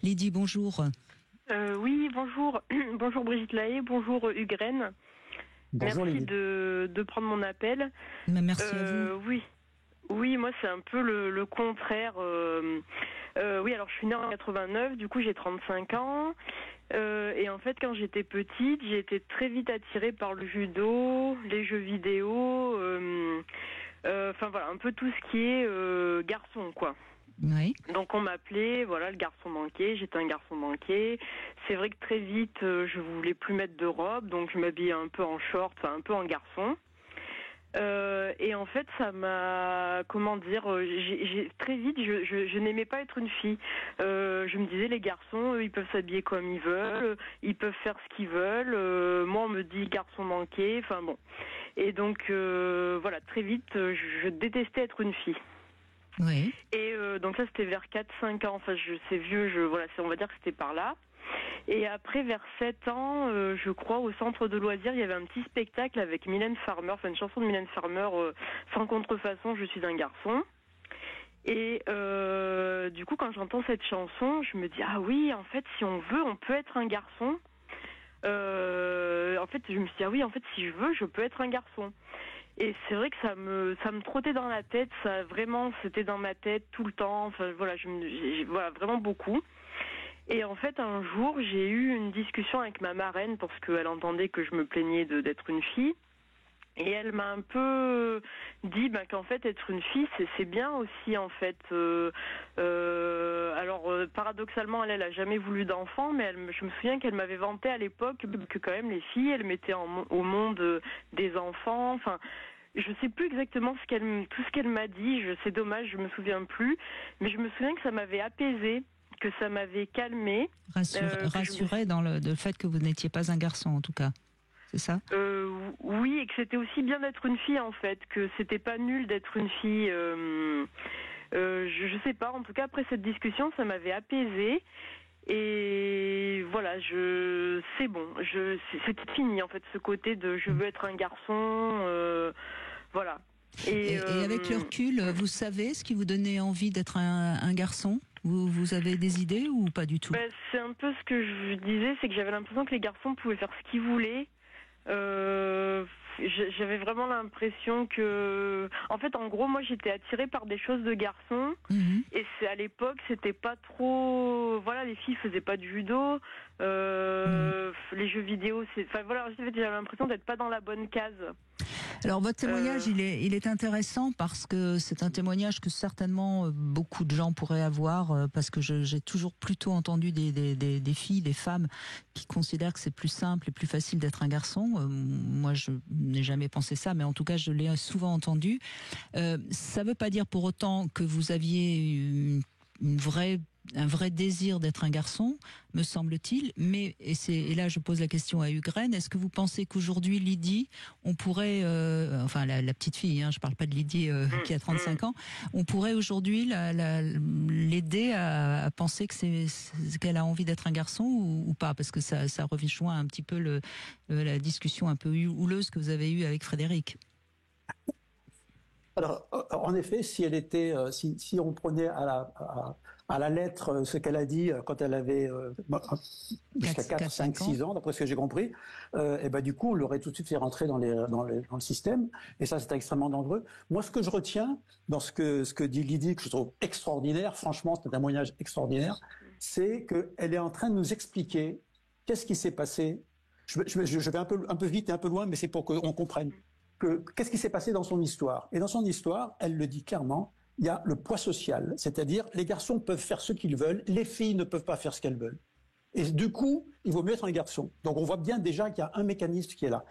Lydie, bonjour. Oui, bonjour. Bonjour Brigitte Lahaye, bonjour Hugues Rennes. Bonjour, merci Lydie. de prendre mon appel. Merci à vous. Oui, moi c'est un peu le contraire. Oui, alors je suis née en 89, du coup j'ai 35 ans. Et en fait, quand j'étais petite, j'ai été très vite attirée par le judo, les jeux vidéo, enfin voilà, un peu tout ce qui est garçon, quoi. Oui. Donc on m'appelait, voilà, le garçon manqué. J'étais un garçon manqué. C'est vrai que très vite, je voulais plus mettre de robe, donc je m'habillais un peu en short, enfin un peu en garçon. Et en fait, ça m'a, comment dire, très vite, je n'aimais pas être une fille. Je me disais, les garçons, eux, ils peuvent s'habiller comme ils veulent, ils peuvent faire ce qu'ils veulent. Moi, on me dit garçon manqué, enfin bon. Et donc, voilà, très vite, je détestais être une fille. Oui. Et donc ça, c'était vers 4-5 ans. Enfin, c'est vieux, voilà, on va dire que c'était par là. Et après, vers 7 ans, je crois, au centre de loisirs, il y avait un petit spectacle avec Mylène Farmer, enfin une chanson de Mylène Farmer, sans contrefaçon, je suis un garçon. Et du coup, quand j'entends cette chanson, je me dis, ah oui, en fait, si on veut, on peut être un garçon. En fait, je me suis dit, ah oui, en fait, si je veux, je peux être un garçon. Et c'est vrai que ça me trottait dans la tête, ça vraiment, c'était dans ma tête tout le temps. Enfin voilà, voilà, vraiment beaucoup. Et en fait, un jour, j'ai eu une discussion avec ma marraine parce qu'elle entendait que je me plaignais d'être une fille. Et elle m'a un peu dit qu'en fait, être une fille, c'est bien aussi, en fait. Alors, paradoxalement, elle a jamais voulu d'enfant, mais je me souviens qu'elle m'avait vanté à l'époque que quand même les filles, elles mettaient au monde des enfants. Enfin, je sais plus exactement tout ce qu'elle m'a dit. C'est dommage, je me souviens plus. Mais je me souviens que ça m'avait apaisée, que ça m'avait calmée. Rassurée dans le fait que vous n'étiez pas un garçon, en tout cas. C'est ça ? Oui, et que c'était aussi bien d'être une fille, en fait, que c'était pas nul d'être une fille. Je sais pas, en tout cas, après cette discussion, ça m'avait apaisée. Et voilà, c'est bon, c'était fini, en fait, ce côté de je veux être un garçon, voilà. Et avec le recul, vous savez ce qui vous donnait envie d'être un garçon ? Vous avez des idées ou pas du tout ? C'est un peu ce que je disais, c'est que j'avais l'impression que les garçons pouvaient faire ce qu'ils voulaient. J'avais vraiment l'impression que, en fait, en gros, moi, j'étais attirée par des choses de garçons. Et à l'époque, c'était pas trop. Voilà, les filles faisaient pas de judo. Les jeux vidéo, enfin voilà, j'avais l'impression d'être pas dans la bonne case. Alors votre témoignage, il est intéressant parce que c'est un témoignage que certainement beaucoup de gens pourraient avoir parce que j'ai toujours plutôt entendu des filles, des femmes qui considèrent que c'est plus simple et plus facile d'être un garçon. Moi, je n'ai jamais pensé ça, mais en tout cas, je l'ai souvent entendu. Ça ne veut pas dire pour autant que vous aviez un vrai désir d'être un garçon, me semble-t-il, mais, et là je pose la question à Hugues Rennes, est-ce que vous pensez qu'aujourd'hui, Lydie, on pourrait, enfin la petite fille, je parle pas de Lydie qui a 35 ans, on pourrait aujourd'hui l'aider à penser qu'elle a envie d'être un garçon ou pas, parce que ça rejoint un petit peu la discussion un peu houleuse que vous avez eue avec Frédéric. Alors, en effet, si elle était, si on prenait à la lettre ce qu'elle a dit quand elle avait jusqu'à 4, 5, 6 ans, d'après ce que j'ai compris, et du coup, on l'aurait tout de suite fait rentrer dans le système, et ça, c'est extrêmement dangereux. Moi, ce que je retiens dans ce que dit Lydie, que je trouve extraordinaire, franchement, c'est un témoignage extraordinaire, c'est qu'elle est en train de nous expliquer qu'est-ce qui s'est passé. Je vais un peu vite et un peu loin, mais c'est pour qu'on comprenne. Qu'est-ce qui s'est passé dans son histoire. Et dans son histoire, elle le dit clairement, il y a le poids social, c'est-à-dire les garçons peuvent faire ce qu'ils veulent, les filles ne peuvent pas faire ce qu'elles veulent. Et du coup, il vaut mieux être un garçon. Donc on voit bien déjà qu'il y a un mécanisme qui est là.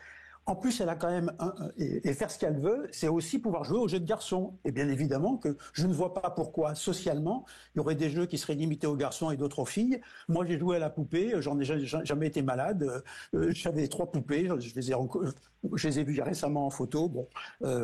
En plus, elle a quand même et faire ce qu'elle veut, c'est aussi pouvoir jouer aux jeux de garçons. Et bien évidemment que je ne vois pas pourquoi, socialement, il y aurait des jeux qui seraient limités aux garçons et d'autres aux filles. Moi, j'ai joué à la poupée, j'en ai jamais été malade. J'avais 3 poupées, je les ai vues récemment en photo. Bon,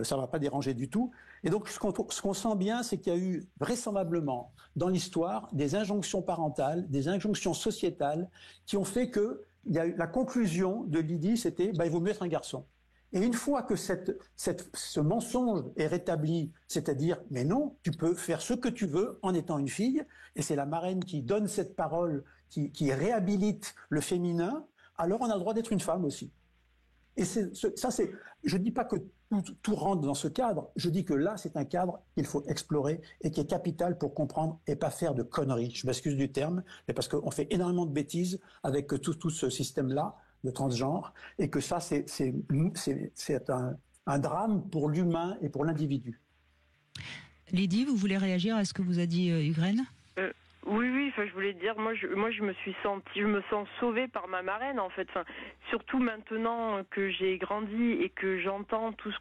ça m'a pas dérangé du tout. Et donc, ce qu'on sent bien, c'est qu'il y a eu vraisemblablement dans l'histoire des injonctions parentales, des injonctions sociétales qui ont fait que la conclusion de Lydie, c'était il vaut mieux être un garçon. Et une fois que ce mensonge est rétabli, c'est-à-dire, mais non, tu peux faire ce que tu veux en étant une fille, et c'est la marraine qui donne cette parole, qui réhabilite le féminin, alors on a le droit d'être une femme aussi. Et je ne dis pas que tout rentre dans ce cadre, je dis que là, c'est un cadre qu'il faut explorer et qui est capital pour comprendre et pas faire de conneries. Je m'excuse du terme, mais parce qu'on fait énormément de bêtises avec tout ce système-là de transgenre, et que ça, c'est un drame pour l'humain et pour l'individu. Lydie, vous voulez réagir à ce que vous a dit Ugraine ? Oui, enfin, je voulais dire, moi, je me sens sauvée par ma marraine, en fait. Enfin, surtout maintenant que j'ai grandi et que j'entends tout ce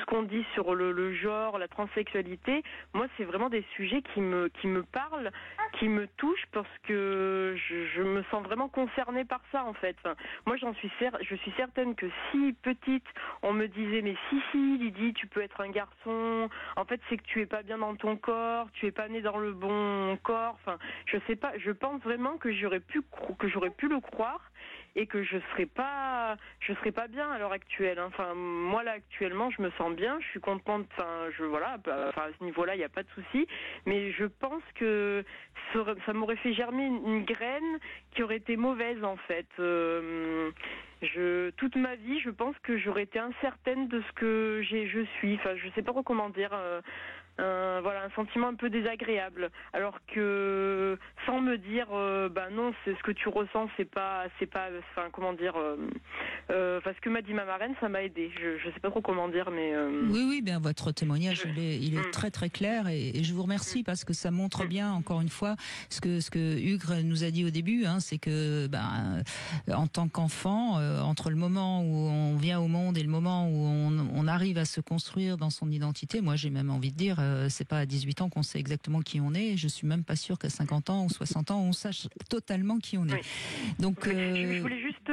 qu'on dit sur le genre, la transsexualité. Moi, c'est vraiment des sujets qui me parlent, qui me touchent, parce que je me sens vraiment concernée par ça, en fait. Enfin, moi, je suis certaine que si petite, on me disait, mais si, Lydie, tu peux être un garçon. En fait, c'est que tu es pas bien dans ton corps, tu es pas née dans le bon corps. Enfin, je sais pas. Je pense vraiment que j'aurais pu le croire et que je serais pas bien à l'heure actuelle. Enfin, moi là actuellement, je me sens bien. Je suis contente. Enfin, à ce niveau-là, il n'y a pas de souci. Mais je pense que ça m'aurait fait germer une graine qui aurait été mauvaise en fait. Toute ma vie, je pense que j'aurais été incertaine de ce que je suis. Enfin, je sais pas trop comment dire. Un sentiment un peu désagréable. Alors que sans me dire, non, c'est ce que tu ressens, c'est pas, enfin comment dire. Ce que m'a dit ma marraine, ça m'a aidé. Je sais pas trop comment dire, mais. Oui, bien votre témoignage, il est très très clair et je vous remercie parce que ça montre bien encore une fois ce que Hugues nous a dit au début, c'est que en tant qu'enfant, entre le moment où on vient au monde et le moment où on arrive à se construire dans son identité, moi j'ai même envie de dire, c'est pas à 18 ans qu'on sait exactement qui on est. Je suis même pas sûre qu'à 50 ans ou 60 ans on sache totalement qui on est. Oui. Donc je voulais juste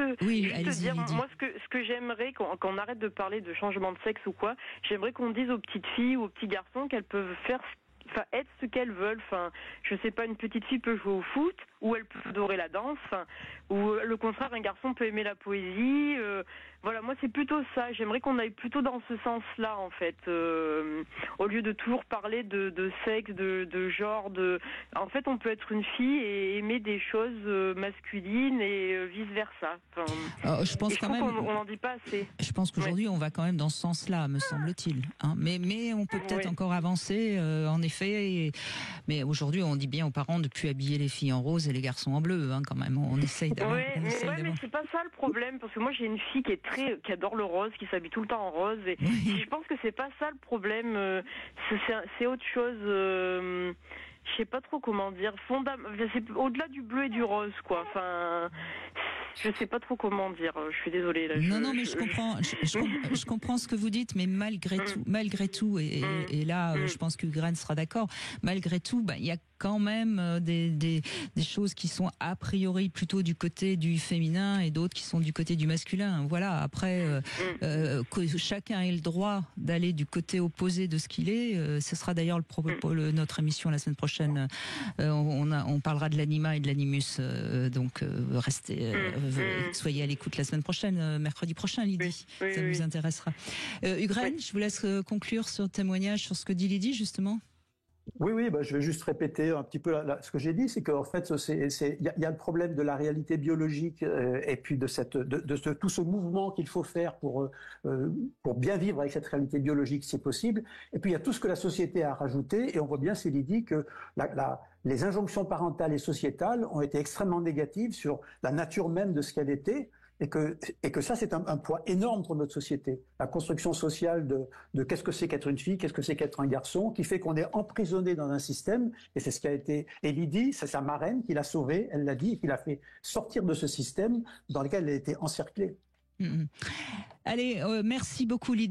dire, moi ce que j'aimerais qu'on arrête de parler de changement de sexe ou quoi, j'aimerais qu'on dise aux petites filles ou aux petits garçons qu'elles peuvent être ce qu'elles veulent. Enfin, je sais pas, une petite fille peut jouer au foot, ou elle peut adorer la danse, ou le contraire, un garçon peut aimer la poésie. Voilà, moi c'est plutôt ça. J'aimerais qu'on aille plutôt dans ce sens-là, en fait, au lieu de toujours parler de sexe, de genre. En fait, on peut être une fille et aimer des choses masculines et vice versa. Enfin, je pense quand même. On n'en dit pas assez. Je pense qu'aujourd'hui, on va quand même dans ce sens-là, me semble-t-il. Mais on peut peut-être encore avancer, en effet. Mais aujourd'hui, on dit bien aux parents de ne plus habiller les filles en rose et les garçons en bleu, quand même. On essaye d'avoir. Mais c'est pas ça le problème, parce que moi j'ai une fille qui adore le rose, qui s'habille tout le temps en rose, et je pense que c'est pas ça le problème. C'est autre chose. Je sais pas trop comment dire. C'est au-delà du bleu et du rose, quoi. Enfin. Je sais pas trop comment dire. Je suis désolée. Là, mais je comprends ce que vous dites, mais malgré tout, et là, je pense que Ugraine sera d'accord. Malgré tout, il y a quand même des choses qui sont a priori plutôt du côté du féminin et d'autres qui sont du côté du masculin. Voilà. Après, que chacun ait le droit d'aller du côté opposé de ce qu'il est. Ce sera d'ailleurs le propos de notre émission la semaine prochaine. On parlera de l'anima et de l'animus. Donc restez. Soyez à l'écoute la semaine prochaine, mercredi prochain, Lydie. Ça vous intéressera. Ugraine, je vous laisse conclure sur le témoignage, sur ce que dit Lydie, justement. Oui, je vais juste répéter un petit peu ce que j'ai dit, c'est qu'en fait, il y a le problème de la réalité biologique et puis de tout ce mouvement qu'il faut faire pour bien vivre avec cette réalité biologique, si possible. Et puis il y a tout ce que la société a rajouté, et on voit bien, c'est Lydie, que les injonctions parentales et sociétales ont été extrêmement négatives sur la nature même de ce qu'elle était. Et que ça, c'est un poids énorme pour notre société. La construction sociale de qu'est-ce que c'est qu'être une fille, qu'est-ce que c'est qu'être un garçon, qui fait qu'on est emprisonné dans un système, et c'est ce qui a été... Et Lydie, c'est sa marraine qui l'a sauvée, elle l'a dit, et qui l'a fait sortir de ce système dans lequel elle était encerclée. Allez, merci beaucoup Lydie.